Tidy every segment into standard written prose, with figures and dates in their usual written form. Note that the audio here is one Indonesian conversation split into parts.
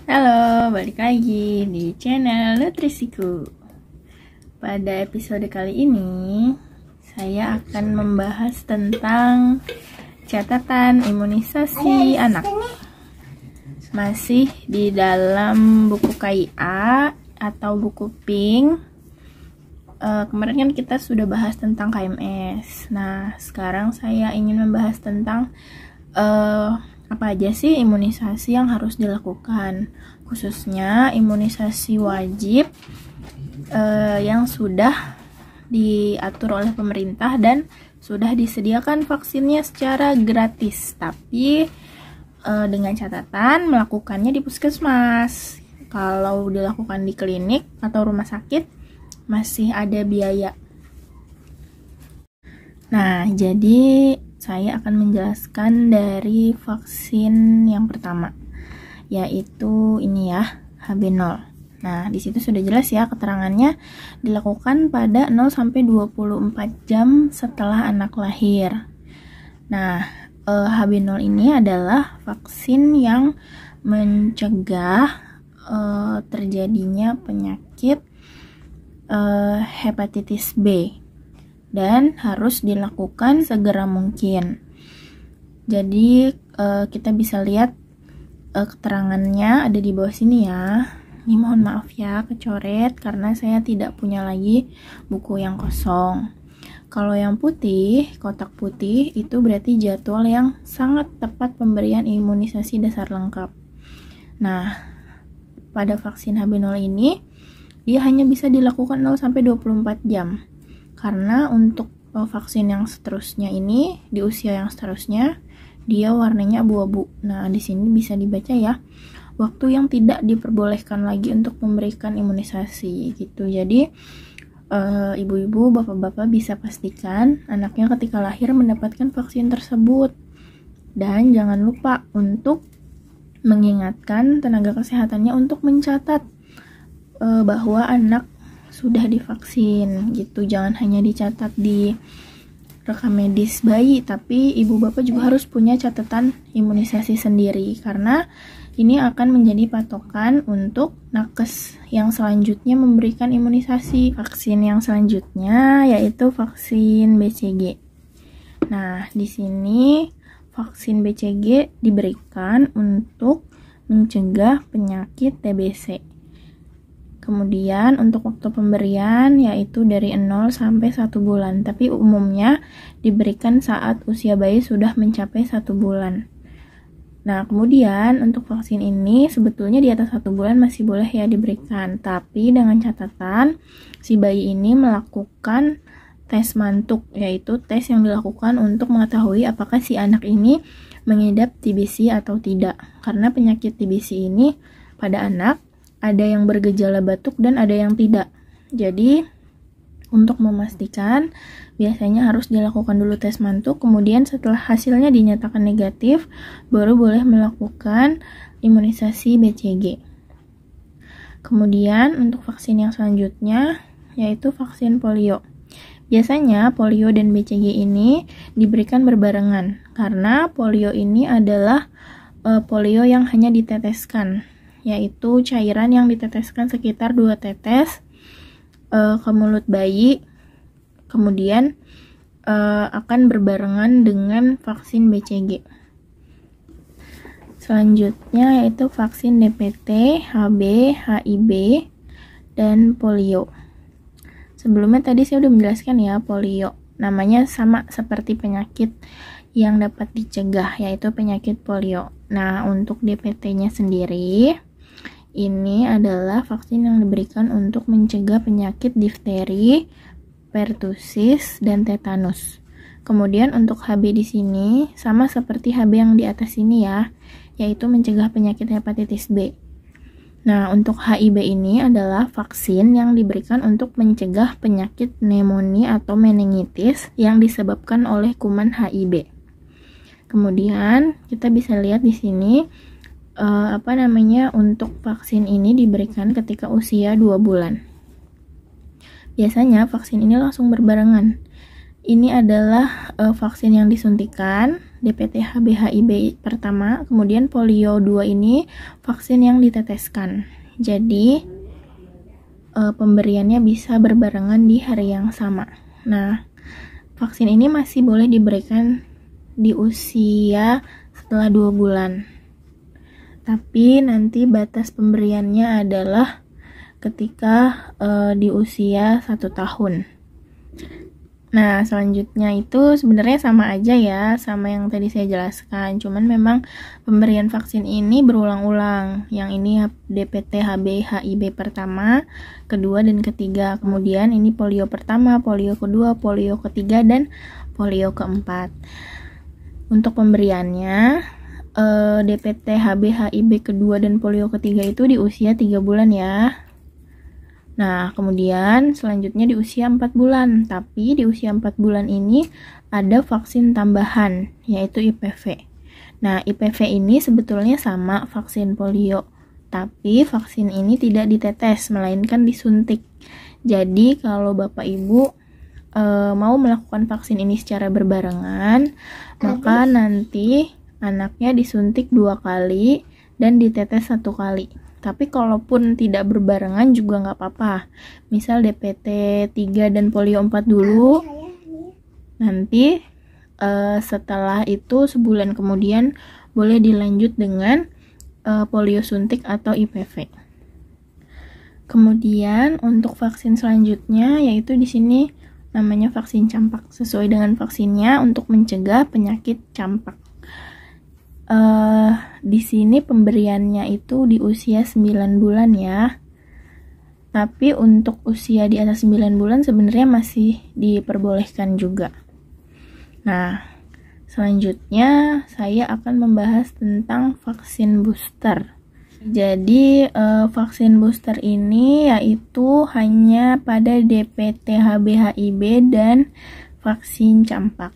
Halo, balik lagi di channel Nutrisiku. Pada episode kali ini, saya akan membahas tentang catatan imunisasi anak. Masih di dalam buku KIA atau buku Pink. Kemarin kan kita sudah bahas tentang KMS. Nah, sekarang saya ingin membahas tentang apa aja sih imunisasi yang harus dilakukan, khususnya imunisasi wajib yang sudah diatur oleh pemerintah dan sudah disediakan vaksinnya secara gratis, tapi dengan catatan melakukannya di puskesmas. Kalau dilakukan di klinik atau rumah sakit masih ada biaya. Nah, jadi saya akan menjelaskan dari vaksin yang pertama, yaitu ini ya, HB0. Nah, di situ sudah jelas ya keterangannya, dilakukan pada 0-24 jam setelah anak lahir. Nah, HB0 ini adalah vaksin yang mencegah terjadinya penyakit hepatitis B. Dan harus dilakukan segera mungkin. Jadi kita bisa lihat keterangannya ada di bawah sini ya. Ini mohon maaf ya kecoret karena saya tidak punya lagi buku yang kosong. Kalau yang putih, kotak putih itu berarti jadwal yang sangat tepat pemberian imunisasi dasar lengkap. Nah, pada vaksin HB0 ini dia hanya bisa dilakukan 0-24 jam. Karena untuk vaksin yang seterusnya ini, di usia yang seterusnya, dia warnanya abu-abu. Nah, di sini bisa dibaca ya, waktu yang tidak diperbolehkan lagi untuk memberikan imunisasi gitu. Jadi, ibu-ibu, bapak-bapak bisa pastikan anaknya ketika lahir mendapatkan vaksin tersebut. Dan jangan lupa untuk mengingatkan tenaga kesehatannya untuk mencatat bahwa anak sudah divaksin gitu. Jangan hanya dicatat di rekam medis bayi, tapi ibu bapak juga harus punya catatan imunisasi sendiri, karena ini akan menjadi patokan untuk nakes yang selanjutnya memberikan imunisasi. Vaksin yang selanjutnya yaitu vaksin BCG. Nah, di sini vaksin BCG diberikan untuk mencegah penyakit TBC. Kemudian untuk waktu pemberian yaitu dari 0 sampai 1 bulan, tapi umumnya diberikan saat usia bayi sudah mencapai 1 bulan. Nah, kemudian untuk vaksin ini sebetulnya di atas 1 bulan masih boleh ya diberikan, tapi dengan catatan si bayi ini melakukan tes mantuk, yaitu tes yang dilakukan untuk mengetahui apakah si anak ini mengidap TBC atau tidak. Karena penyakit TBC ini pada anak ada yang bergejala batuk dan ada yang tidak. Jadi untuk memastikan biasanya harus dilakukan dulu tes mantuk, kemudian setelah hasilnya dinyatakan negatif baru boleh melakukan imunisasi BCG. Kemudian untuk vaksin yang selanjutnya yaitu vaksin polio. Biasanya polio dan BCG ini diberikan berbarengan karena polio ini adalah polio yang hanya diteteskan, yaitu cairan yang diteteskan sekitar 2 tetes ke mulut bayi, kemudian akan berbarengan dengan vaksin BCG. Selanjutnya yaitu vaksin DPT, HB, HIB, dan polio. Sebelumnya tadi saya udah menjelaskan ya, polio namanya sama seperti penyakit yang dapat dicegah, yaitu penyakit polio. Nah, untuk DPT-nya sendiri ini adalah vaksin yang diberikan untuk mencegah penyakit difteri, pertusis, dan tetanus. Kemudian untuk HB di sini sama seperti HB yang di atas ini ya, yaitu mencegah penyakit hepatitis B. Nah, untuk HIB ini adalah vaksin yang diberikan untuk mencegah penyakit pneumonia atau meningitis yang disebabkan oleh kuman HIB. Kemudian kita bisa lihat di sini untuk vaksin ini diberikan ketika usia 2 bulan. Biasanya vaksin ini langsung berbarengan. Ini adalah vaksin yang disuntikan DPT HB-HIB pertama, kemudian polio 2 ini vaksin yang diteteskan. Jadi pemberiannya bisa berbarengan di hari yang sama. Nah, vaksin ini masih boleh diberikan di usia setelah 2 bulan. Tapi nanti batas pemberiannya adalah ketika di usia 1 tahun. Nah, selanjutnya itu sebenarnya sama aja ya, sama yang tadi saya jelaskan. Cuman memang pemberian vaksin ini berulang-ulang. Yang ini DPT HB-HIB pertama, kedua, dan ketiga. Kemudian ini polio pertama, polio kedua, polio ketiga, dan polio keempat. Untuk pemberiannya, DPT HB-HIB kedua dan polio ketiga itu di usia 3 bulan ya. Nah, kemudian selanjutnya di usia 4 bulan. Tapi di usia 4 bulan ini ada vaksin tambahan, yaitu IPV. Nah, IPV ini sebetulnya sama vaksin polio. Tapi vaksin ini tidak ditetes, melainkan disuntik. Jadi, kalau Bapak Ibu mau melakukan vaksin ini secara berbarengan, maka nanti anaknya disuntik 2 kali dan ditetes 1 kali. Tapi kalaupun tidak berbarengan juga nggak apa-apa. Misal DPT 3 dan polio 4 dulu. Nanti setelah itu sebulan kemudian boleh dilanjut dengan polio suntik atau IPV. Kemudian untuk vaksin selanjutnya yaitu di sini namanya vaksin campak. Sesuai dengan vaksinnya untuk mencegah penyakit campak. Di sini pemberiannya itu di usia 9 bulan ya. Tapi untuk usia di atas 9 bulan sebenarnya masih diperbolehkan juga. Nah, selanjutnya saya akan membahas tentang vaksin booster. Jadi vaksin booster ini yaitu hanya pada DPT HB-HIB dan vaksin campak.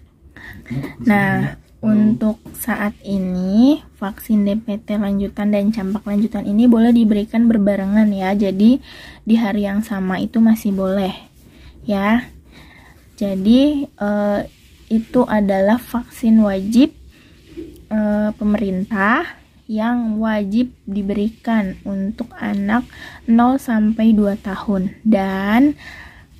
Nah, untuk saat ini, vaksin DPT lanjutan dan campak lanjutan ini boleh diberikan berbarengan ya. Jadi, di hari yang sama itu masih boleh ya. Jadi, itu adalah vaksin wajib pemerintah yang wajib diberikan untuk anak 0 sampai 2 tahun. Dan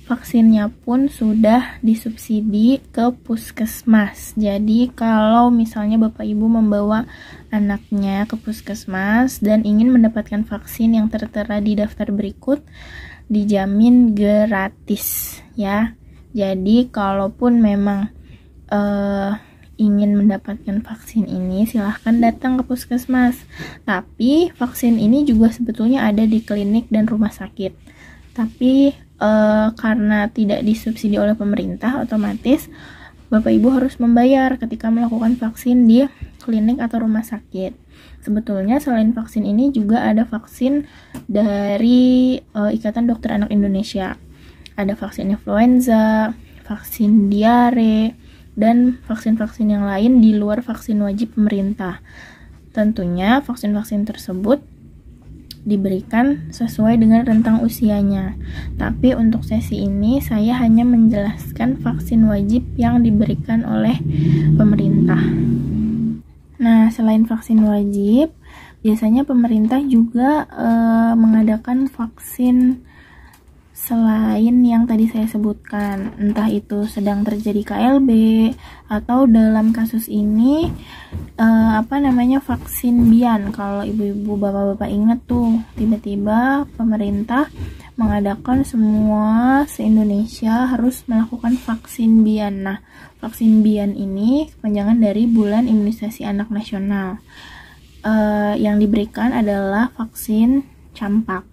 vaksinnya pun sudah disubsidi ke puskesmas. Jadi kalau misalnya Bapak Ibu membawa anaknya ke puskesmas dan ingin mendapatkan vaksin yang tertera di daftar berikut, dijamin gratis ya. Jadi kalaupun memang ingin mendapatkan vaksin ini, silahkan datang ke puskesmas. Tapi vaksin ini juga sebetulnya ada di klinik dan rumah sakit. Tapi karena tidak disubsidi oleh pemerintah, otomatis Bapak Ibu harus membayar ketika melakukan vaksin di klinik atau rumah sakit. Sebetulnya selain vaksin ini juga ada vaksin dari Ikatan Dokter Anak Indonesia. Ada vaksin influenza, vaksin diare, dan vaksin-vaksin yang lain di luar vaksin wajib pemerintah. Tentunya vaksin-vaksin tersebut diberikan sesuai dengan rentang usianya. Tapi untuk sesi ini saya hanya menjelaskan vaksin wajib yang diberikan oleh pemerintah. Nah, selain vaksin wajib, biasanya pemerintah juga mengadakan vaksin selain yang tadi saya sebutkan, entah itu sedang terjadi KLB atau dalam kasus ini vaksin BIAN. Kalau ibu-ibu bapak-bapak ingat tuh, tiba-tiba pemerintah mengadakan semua se-Indonesia harus melakukan vaksin BIAN. Nah, vaksin BIAN ini kepanjangan dari Bulan Imunisasi Anak Nasional. Yang diberikan adalah vaksin campak.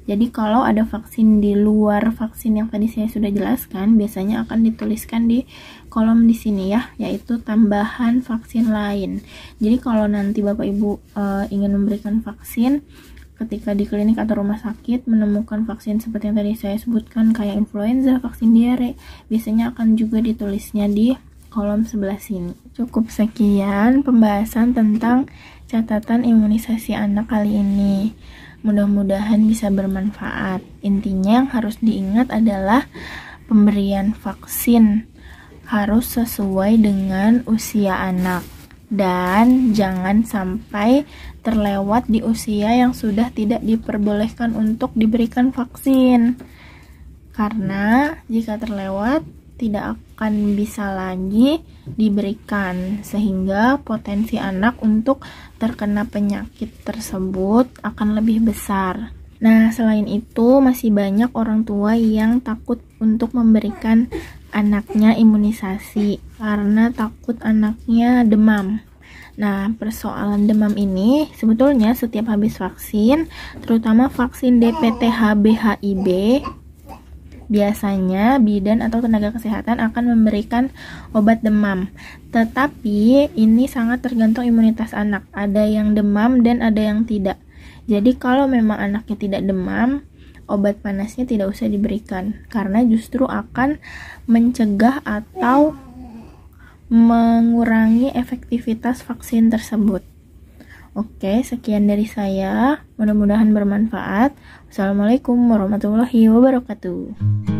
Jadi kalau ada vaksin di luar vaksin yang tadi saya sudah jelaskan, biasanya akan dituliskan di kolom di sini ya, yaitu tambahan vaksin lain. Jadi kalau nanti Bapak Ibu ingin memberikan vaksin, ketika di klinik atau rumah sakit menemukan vaksin seperti yang tadi saya sebutkan kayak influenza, vaksin diare, biasanya akan juga ditulisnya di kolom sebelah sini. Cukup sekian pembahasan tentang catatan imunisasi anak kali ini. Mudah-mudahan bisa bermanfaat. Intinya yang harus diingat adalah pemberian vaksin harus sesuai dengan usia anak. Dan jangan sampai terlewat di usia yang sudah tidak diperbolehkan untuk diberikan vaksin. Karena jika terlewat tidak akan bisa lagi diberikan, sehingga potensi anak untuk terkena penyakit tersebut akan lebih besar. Nah, selain itu masih banyak orang tua yang takut untuk memberikan anaknya imunisasi karena takut anaknya demam. Nah, persoalan demam ini sebetulnya setiap habis vaksin, terutama vaksin DPT-HB/HIB, biasanya bidan atau tenaga kesehatan akan memberikan obat demam. Tetapi ini sangat tergantung imunitas anak. Ada yang demam dan ada yang tidak. Jadi kalau memang anaknya tidak demam, obat panasnya tidak usah diberikan karena justru akan mencegah atau mengurangi efektivitas vaksin tersebut. Oke, sekian dari saya. Mudah-mudahan bermanfaat. Wassalamualaikum warahmatullahi wabarakatuh.